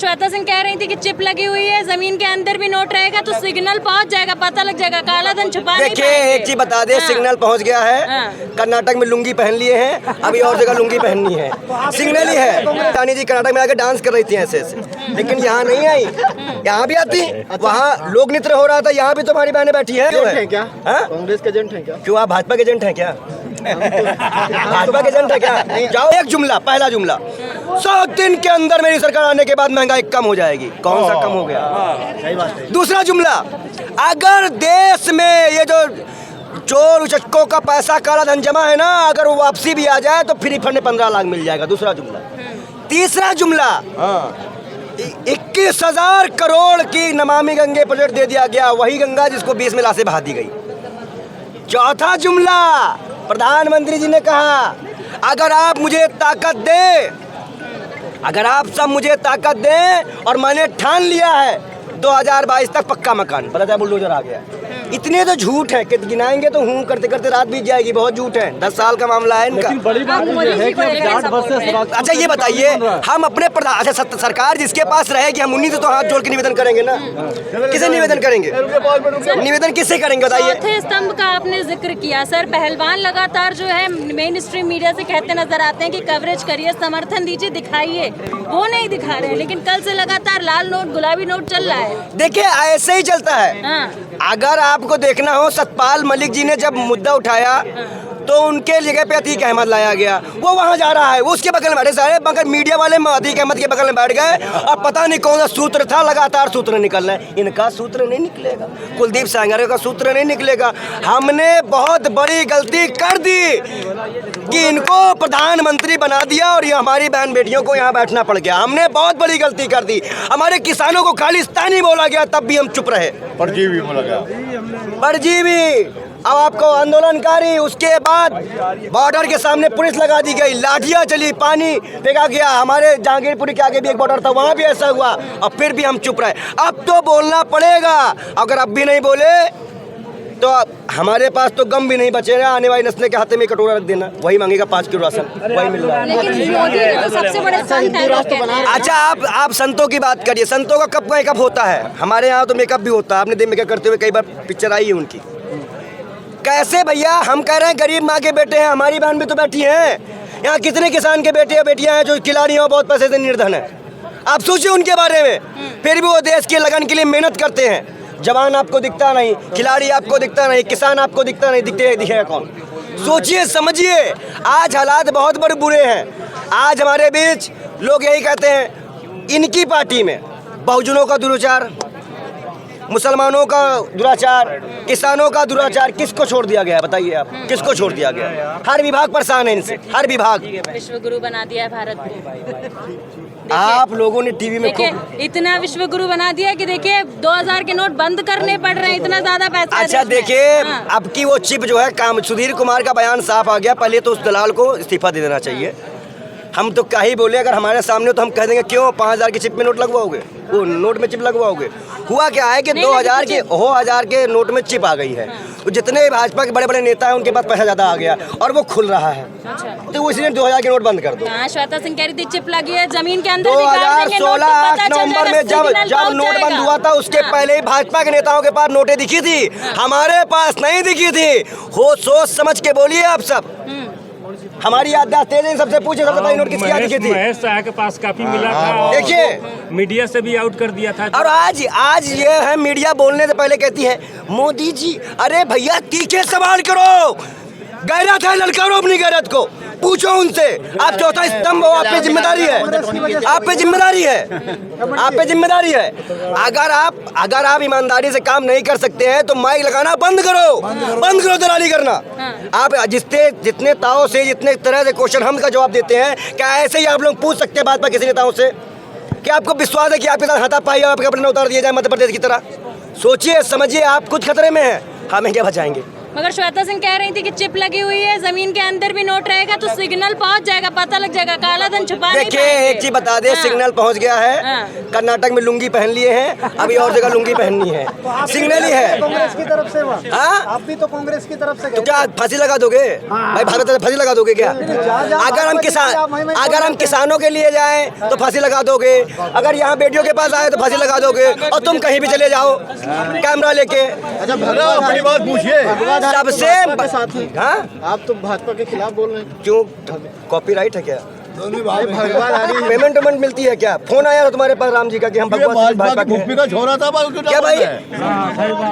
श्वेता सिंह कह रही थी कि चिप लगी हुई है, जमीन के अंदर भी नोट रहेगा तो सिग्नल पहुंच जाएगा, पता लग जाएगा, काला धन छुपा नहीं देखिए पाएंगे। एक चीज बता दे, सिग्नल पहुंच गया है। कर्नाटक में लुंगी पहन लिए हैं, अभी और जगह लुंगी पहननी है, सिग्नल ही है। रानी जी कर्नाटक में आके डांस कर रही थी ऐसे ऐसे, लेकिन यहाँ नहीं आई, यहाँ भी आती। वहाँ लोक नृत्य हो रहा था, यहाँ भी तुम्हारी बहनें बैठी है। क्या कांग्रेस के एजेंट है क्या? क्यों आप भाजपा के एजेंट हैं क्या? भाजपा के एजेंट है क्या? जाओ एक जुमला, पहला जुमला, 100 दिन के अंदर मेरी सरकार आने के बाद महंगाई कम हो जाएगी। कौन सा कम हो गया? सही बात है। दूसरा जुमला, अगर देश में ये जो चोर उचक्कों का पैसा काला धन जमा है ना, अगर वो वापसी भी आ जाए तो फ्री फंड 15 लाख मिल जाएगा। दूसरा जुमला। तीसरा जुमला, 21,000 करोड़ की नमामि गंगे प्रोजेक्ट दे दिया गया, वही गंगा जिसको 20 में लाशें बहा दी गई। चौथा जुमला, प्रधानमंत्री जी ने कहा अगर आप मुझे ताकत दें, अगर आप सब मुझे ताकत दें और मैंने ठान लिया है 2022 तक पक्का मकान, पता था बुलडोजर आ गया। इतने तो झूठ है कि गिनाएंगे तो हूँ करते करते रात बीत जाएगी। बहुत झूठ है, 10 साल का मामला है इनका। बड़ी बात ये है कि जाट वर्सेस अच्छा ये बताइए, हम अपने प्रधान, अच्छा सरकार जिसके पास रहेगी हम उन्हीं से तो हाथ जोड़ के निवेदन करेंगे ना। किसे निवेदन करेंगे? निवेदन किससे करेंगे बताइए? चौथे स्तंभ का आपने जिक्र किया सर। पहलवान लगातार जो है मेन स्ट्रीम मीडिया से कहते नजर आते हैं कि कवरेज करिए, समर्थन दीजिए, दिखाइए, वो नहीं दिखा रहे हैं। लेकिन कल से लगातार लाल नोट, गुलाबी नोट चल रहा है। देखिए ऐसे ही चलता है। अगर आपको देखना हो, सतपाल मलिक जी ने जब मुद्दा उठाया तो उनके जगह पे अतीक अहमद लाया गया, वो वहाँ जा रहा है, वो उसके बगल में बैठे सारे, मगर मीडिया वाले अतीक अहमद के बगल में बैठ गए और पता नहीं कौन सा सूत्र था, लगातार सूत्र निकल रहे हैं। इनका सूत्र नहीं निकलेगा, कुलदीप सेंगर का सूत्र नहीं निकलेगा। हमने बहुत बड़ी गलती कर दी कि इनको प्रधानमंत्री बना दिया और ये हमारी बहन बेटियों को यहाँ बैठना पड़ गया। हमने बहुत बड़ी गलती कर दी। हमारे किसानों को खालिस्तानी बोला गया, तब भी हम चुप रहे। परजीवी बोला गया, परजीवी। अब आपको आंदोलनकारी, उसके बाद बॉर्डर के सामने पुलिस लगा दी गई, लाठियां चली, पानी फेंका गया। हमारे जहांगीरपुरी के आगे भी एक बॉर्डर था, वहाँ भी ऐसा हुआ और फिर भी हम चुप रहे। अब तो बोलना पड़ेगा। अगर अब भी नहीं बोले तो हमारे पास तो गम भी नहीं बचेगा। आने वाली नस्लें के हाथ में कटोरा रख देना, वही मांगेगा 5 किलो राशन, वही मिल रहा है। लेकिन मोदी तो सबसे बड़े संत हैं, लोग कहते हैं। अच्छा आप संतों की बात करिए, संतों का कब मेकअप होता है? हमारे यहाँ तो मेकअप भी होता है। आपने दिन मेकअप करते हुए कई बार पिक्चर आई है उनकी। कैसे भैया? हम कह रहे हैं गरीब माँ के बेटे हैं, हमारी बहन भी तो बैठी हैं यहाँ। कितने किसान के बेटे और बेटियां हैं जो खिलाड़ी हैं, बहुत पैसे से निर्धन है। आप सोचिए उनके बारे में। फिर भी वो देश के लगन के लिए मेहनत करते हैं। जवान आपको दिखता नहीं, खिलाड़ी आपको दिखता नहीं, किसान आपको दिखता नहीं, दिखेगा कौन? सोचिए समझिए, आज हालात बहुत बड़े बुरे हैं। आज हमारे बीच लोग यही कहते हैं, इनकी पार्टी में बहुजनों का दुराचार, मुसलमानों का दुराचार, किसानों का दुराचार, किसको छोड़ दिया गया है बताइए आप? किसको छोड़ दिया गया है? हर विभाग परेशान है इनसे, हर विभाग। विश्व गुरु बना दिया है भारत को। आप लोगों ने टीवी में देखिए इतना विश्व गुरु बना दिया कि देखिए 2000 के नोट बंद करने पड़ रहे हैं, इतना ज्यादा पैसा। अच्छा देखिए, अब की वो चिप जो है काम, सुधीर कुमार का बयान साफ आ गया। पहले तो उस दलाल को इस्तीफा दे देना चाहिए। हम तो क्या ही बोले, अगर हमारे सामने तो हम कह देंगे क्यों 5000 की चिप में नोट लगवाओगे, वो नोट में चिप लगवाओगे। हुआ क्या है कि 2000 के नोट में चिप आ गई है। तो जितने भाजपा के बड़े बड़े नेता हैं उनके पास पैसा ज्यादा आ गया और वो खुल रहा है। तो वो इसलिए 2000 के नोट बंद कर दो। श्वेता सिंह कह रही थी चिप लगी है जमीन के अंदर। 2016 8 नवंबर में जब नोट बंद हुआ था, उसके पहले ही भाजपा के नेताओं के पास नोटें दिखी थी, हमारे पास नहीं दिखी थी। हो सोच समझ के बोलिए आप सब। हमारी याददाश्त तेज है, सबसे पूछे सबसे पहले नोट किसकी याद दिखी थी? महेश शाह के पास काफी मिला था। देखिए मीडिया से भी आउट कर दिया था। और आज ये है, मीडिया बोलने से पहले कहती है मोदी जी। अरे भैया तीखे सवाल करो, गैरत है, ललकारो अपनी गैरत को, पूछो उनसे। आप चौथा स्तंभ हो, आप पे जिम्मेदारी है, आप पे जिम्मेदारी है, आप पे जिम्मेदारी है। अगर आप ईमानदारी से काम नहीं कर सकते हैं तो माइक लगाना बंद करो दलाली करना। आप जितने ताव से, जितने तरह से क्वेश्चन हम का जवाब देते हैं, क्या ऐसे ही आप लोग पूछ सकते हैं बात पर किसी नेताओं से? क्या आपको विश्वास है कि आपके साथ हाथापाई आपके अपने उतार दिया जाए मध्य प्रदेश की तरह? सोचिए समझिए, आप खुद खतरे में हैं, हमें क्या बचाएंगे? मगर श्वेता सिंह कह रही थी कि चिप लगी हुई है, जमीन के अंदर भी नोट रहेगा तो सिग्नल पहुंच जाएगा, पता लग जाएगा, काला धन छुपा नहीं देखिए पाएंगे। एक चीज बता दे, सिग्नल पहुंच गया है। कर्नाटक में लुंगी पहन लिए हैं, अभी और जगह लुंगी पहननी है, सिग्नल ही है। कांग्रेस की तरफ से हाँ? आप भी तो कांग्रेस की तरफ से तो क्या फांसी लगा दोगे भाई? भारत में फांसी लगा दोगे क्या? अगर हम किसानों के लिए जाएं तो फांसी लगा दोगे, अगर यहाँ बेटियों के पास आए तो फांसी लगा दोगे, और तुम कहीं भी चले जाओ कैमरा लेके। अच्छा भगवा अपनी बात पूछिए। सबसे साथ ही हाँ? आप तो भाजपा के खिलाफ बोल रहे हैं। क्यों? कॉपीराइट है क्या? भाई भगवाधारी पेमेंट वेमेंट मिलती है क्या? फोन आया था तुम्हारे पास राम जी का कि हम भगवान भाजपा के हैं। का छोरा था क्या भाई?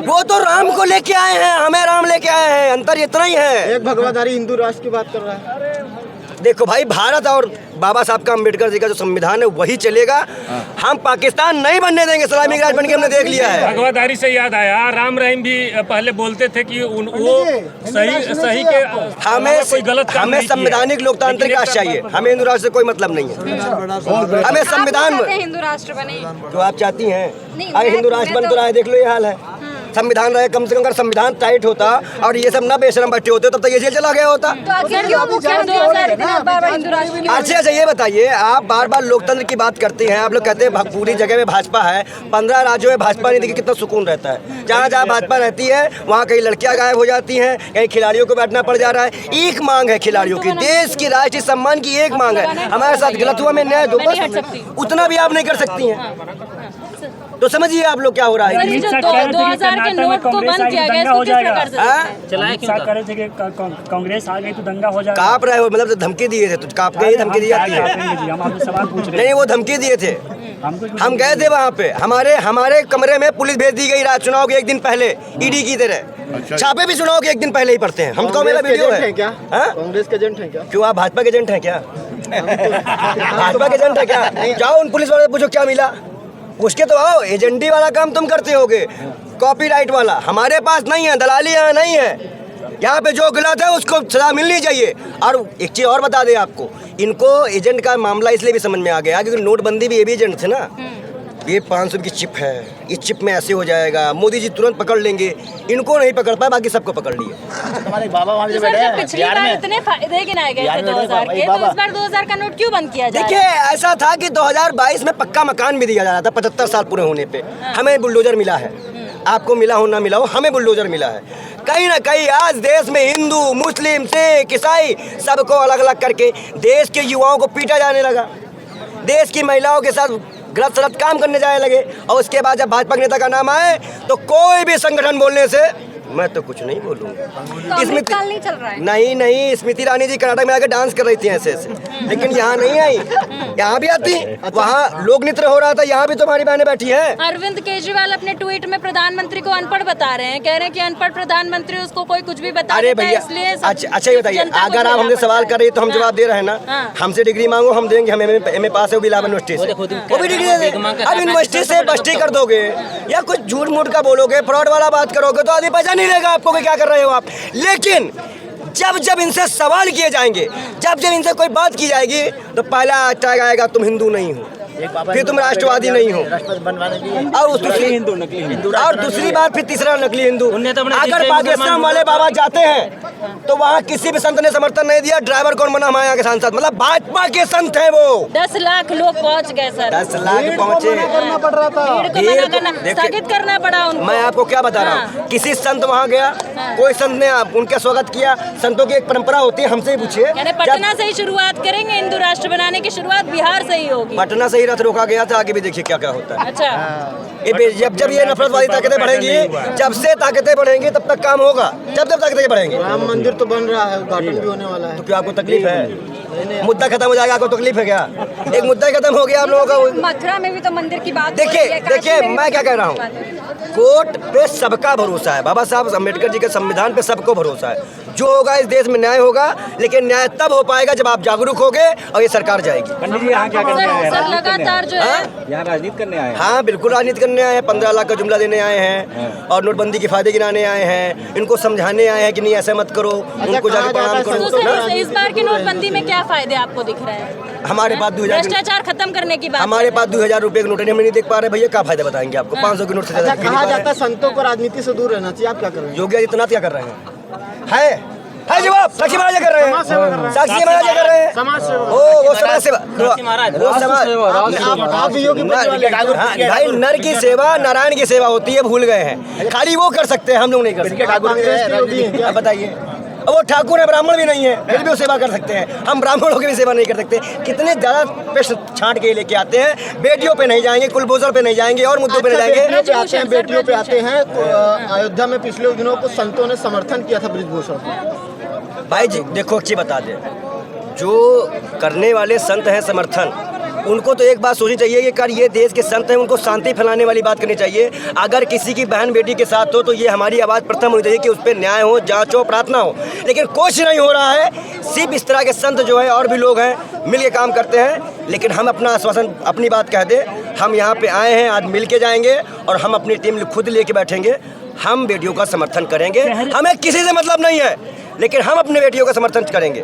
वो तो राम को लेके आए हैं, हमें राम लेके आए हैं, अंतर इतना ही है। एक भगवाधारी हिंदू राष्ट्र की बात कर रहा है। देखो भाई, भारत और बाबा साहब का अम्बेडकर जी का जो संविधान है वही चलेगा। हम पाकिस्तान नहीं बनने देंगे, इस्लामिक राज बन के हमने देख लिया है। भगवाधारी से याद आया, राम रहीम भी पहले बोलते थे कि वो सही के कोई गलत काम हमें नहीं किया। संवैधानिक लोकतांत्रिक राष्ट्र चाहिए, हमें हिंदू राष्ट्र से कोई मतलब नहीं है। हमें संविधान हिंदू राष्ट्र बने जो आप चाहती हैं, नहीं, अगर हिंदू राष्ट्र बन तो रहा है, देख लो ये हाल है। संविधान रहे, कम से कम अगर संविधान टाइट होता और ये सब ना बेशरम बैठे होते तब तक ये जेल चला गया होता। तो आखिर क्यों मुख्यमंत्री 2000 बार हिंदू राष्ट्र क्यों? अच्छा ये बताइए, आप बार बार लोकतंत्र की बात करते हैं, आप लोग कहते हैं पूरी जगह में भाजपा है, 15 राज्यों में भाजपा नहीं, देखिए कितना सुकून रहता है। जहाँ जहाँ भाजपा रहती है वहाँ कहीं लड़कियाँ गायब हो जाती हैं, कहीं खिलाड़ियों को बैठना पड़ जा रहा है। एक मांग है खिलाड़ियों की, देश की राष्ट्रीय सम्मान की एक मांग है। हमारे साथ गलत हुआ, मैं न्याय दो, उतना भी आप नहीं कर सकती हैं। तो समझिए आप लोग क्या हो रहा है। 2000 के नोट को बंद किया गया, इसको किस प्रकार से चलाए क्यों कर रहे थे कि कांग्रेस आ गई तो दंगा हो जाएगा? काँप रहे हो मतलब तो धमकी दिए थे, तो काँप के ही धमकी दी जाती है। हम आपसे सवाल पूछ रहे नहीं, वो धमकी दिए थे, हम गए थे वहाँ पे, हमारे कमरे में पुलिस भेज दी गई रात चुनाव के एक दिन पहले, ईडी की तरह। छापे भी चुनाव के एक दिन पहले ही पड़ते हैं। हम तो मेरा वीडियो है क्या? कांग्रेस के एजेंट हैं क्या? क्यों? आप भाजपा के एजेंट हैं क्या? भाजपा के एजेंट है क्या? जाओ उन पुलिस वाले से पूछो क्या मिला, उसके तो आओ। एजेंडी वाला काम तुम करते होगे, कॉपीराइट वाला हमारे पास नहीं है, दलाली यहाँ नहीं है। यहाँ पे जो गलत है उसको सजा मिलनी चाहिए। और एक चीज़ और बता दें आपको, इनको एजेंट का मामला इसलिए भी समझ में आ गया क्योंकि नोटबंदी भी ये भी एजेंट थे ना। ये 500 की चिप है, इस चिप में ऐसे हो जाएगा, मोदी जी तुरंत पकड़ लेंगे, इनको नहीं पकड़ पाए, बाकी सबको पकड़ लिए। तुम्हारे बाबा वहाँ तो सर, जब पिछली बार इतने फायदे गिनाए गए थे 2000 के, तो इस बार 2000 का नोट क्यों बंद किया जाए? देखिए ऐसा था कि 2022 में पक्का मकान भी दिया जा रहा था 75 साल पूरे होने पे। हमें बुलडोजर मिला है, आपको मिला हो ना मिला हो, हमें बुलडोजर मिला है। कहीं ना कहीं आज देश में हिंदू, मुस्लिम, सिख, ईसाई सबको अलग अलग करके देश के युवाओं को पीटा जाने लगा, देश की महिलाओं के साथ गलत सलत काम करने जाने लगे। और उसके बाद जब भाजपा के नेता का नाम आए तो कोई भी संगठन बोलने से मैं तो कुछ नहीं बोलूँगा। तो अमृतकाल नहीं चल रहा है? नहीं, स्मृति ईरानी जी कर्नाटक में आकर डांस कर रही थी ऐसे ऐसे, लेकिन यहाँ नहीं आई, यहाँ भी आती। वहाँ लोक नृत्य हो रहा था, यहाँ भी तुम्हारी बहनें बैठी हैं। अरविंद केजरीवाल अपने ट्वीट में प्रधानमंत्री को अनपढ़ बता रहे हैं, कह रहे हैं कि अनपढ़ प्रधानमंत्री, उसको कोई कुछ भी बता अरे देता है, भैया, इसलिए अच्छा ये बताइए, अगर आप हमसे सवाल कर रही है तो हम जवाब दे रहे हैं ना। हमसे डिग्री मांगो, हम देंगे, हम एमए पास है इलाहाबाद यूनिवर्सिटी से, वो भी डिग्री दे देंगे। अब यूनिवर्सिटी से बस्ती कर दोगे या कुछ झूठ मूठ का बोलोगे, फ्रॉड वाला बात करोगे तो आदमी पहचान नहीं लेगा आपको कि क्या कर रहे हो आप। लेकिन जब इनसे सवाल किए जाएंगे, जब इनसे कोई बात की जाएगी तो पहला टैग आएगा तुम हिंदू नहीं हो, फिर तुम राष्ट्रवादी नहीं हो, और दूसरी बात फिर तीसरा नकली हिंदू। अगर पाकिस्तान वाले बाबा जाते हैं तो वहाँ किसी भी संत ने समर्थन नहीं दिया। ड्राइवर कौन बना हमारे यहाँ के सांसद? मतलब भाजपा के संत हैं वो। 10 लाख लोग पहुँच गए सर, 10 लाख पहुँचे, करना पड़ रहा था, भीड़ को मना करना, स्थगित करना पड़ा उनको। मैं आपको क्या बता रहा हूँ, किसी संत वहाँ गया, कोई संत ने उनका स्वागत किया। संतों की एक परंपरा होती है, हमसे ही पूछिए। यानी पटना से ही शुरुआत करेंगे, हिंदू राष्ट्र बनाने की शुरुआत बिहार से ही होगी। पटना से ही रथ रोका गया था, आगे भी देखिए क्या क्या होता है। अच्छा, जब ये नफरतवादी ताकतें बढ़ेंगी, जब से ताकतें बढ़ेंगी तब तक काम होगा, जब ताकतें बढ़ेंगी। राम मंदिर तो बन रहा है, उद्घाटन भी होने वाला है। तो क्या आपको तकलीफ है? मुद्दा खत्म हो जाएगा, आपको तकलीफ है क्या? एक मुद्दा खत्म हो गया आप लोगों का। मथुरा में भी तो मंदिर की बात देखिए मैं क्या कह रहा हूँ, कोर्ट पे सबका भरोसा है, बाबा साहब अम्बेडकर जी के संविधान पे सबको भरोसा है। जो होगा इस देश में न्याय होगा, लेकिन न्याय तब हो पाएगा जब आप जागरूक होगे और ये सरकार जाएगी। पंडित जी यहाँ क्या करने आए हैं? सर लगातार जो है यहाँ राजनीति करने आए हैं? हाँ बिल्कुल राजनीति करने आए हैं, 15 लाख का जुमला देने आए हैं और नोटबंदी के फायदे गिनाने आए हैं, इनको समझाने आए हैं कि नहीं ऐसा मत करो, उनको जाके प्रणाम तो करो। सर इस बार की नोटबंदी में क्या फायदे आपको दिख रहे हैं? हमारे पास 2000 भ्रष्टाचार खत्म करने की बात, हमारे पास 2000 रुपए के नोट हम नहीं देख पा रहे भैया, क्या फायदा बताएंगे आपको? 500 के नोट से कहा जाता है संतों को राजनीति से दूर रहना चाहिए, आप क्या कर रहे हैं? योगी आदित्यनाथ क्या कर रहे हैं? है जवाब। साक्षी महाराज कर रहे हैं, साक्षी महाराज कर रहे हैं। समाज सेवा। वो समाज सेवा, वो समाज। आप भी योगी पुत्र वाले। हाँ, भाई नर की सेवा नारायण की सेवा होती है, भूल गए हैं। खाली वो कर सकते हैं, हम लोग नहीं कर सकते। कांग्रेस के योगी हैं क्या? आप बताइए। अब वो ठाकुर है, ब्राह्मण भी नहीं है, फिर भी वो सेवा कर सकते हैं। हम ब्राह्मणों की भी सेवा नहीं कर सकते। कितने ज़्यादा पेश छांट के लेके आते हैं। बेटियों पे नहीं जाएंगे, कुलभूषण पे नहीं जाएंगे, और मुद्दों पे नहीं जाएंगे। बेटियों पे आते हैं तो अयोध्या में पिछले दिनों को संतों ने समर्थन किया था ब्रिजभूषण। भाई जी देखो, अच्छी बता दें, जो करने वाले संत हैं समर्थन, उनको तो एक बात सोचनी चाहिए कि कर ये देश के संत हैं, उनको शांति फैलाने वाली बात करनी चाहिए। अगर किसी की बहन बेटी के साथ हो तो ये हमारी आवाज़ प्रथम होनी चाहिए कि उस पर न्याय हो, जांच हो, प्रार्थना हो। लेकिन कुछ नहीं हो रहा है। सिर्फ इस तरह के संत जो है, और भी लोग हैं, मिल के काम करते हैं। लेकिन हम अपना आश्वासन, अपनी बात कह दें, हम यहाँ पे आए हैं, आज मिल के जाएंगे और हम अपनी टीम खुद लेके बैठेंगे। हम बेटियों का समर्थन करेंगे, हमें किसी से मतलब नहीं है, लेकिन हम अपने बेटियों का समर्थन करेंगे।